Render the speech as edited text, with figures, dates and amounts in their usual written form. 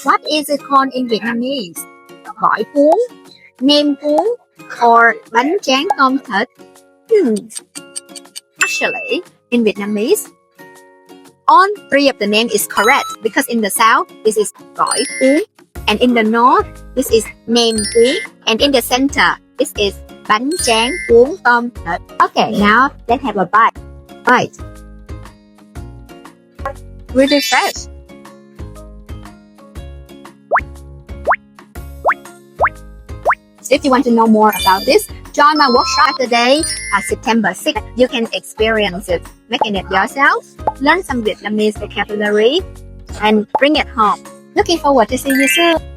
What is it called in Vietnamese? Gỏi cuốn, nem cuốn, or bánh tráng tôm thịt? Actually, in Vietnamese, all three of the name is correct because in the south, this is gỏi cuốn, and in the north, this is nem cuốn, and in the center, this is bánh tráng cuốn tôm thịt. Okay, now let's have a bite. Right. Really fresh. If you want to know more about this, join my workshop today, September 6th. You can experience it, making it yourself, learn some Vietnamese vocabulary, and bring it home. Looking forward to seeing you soon.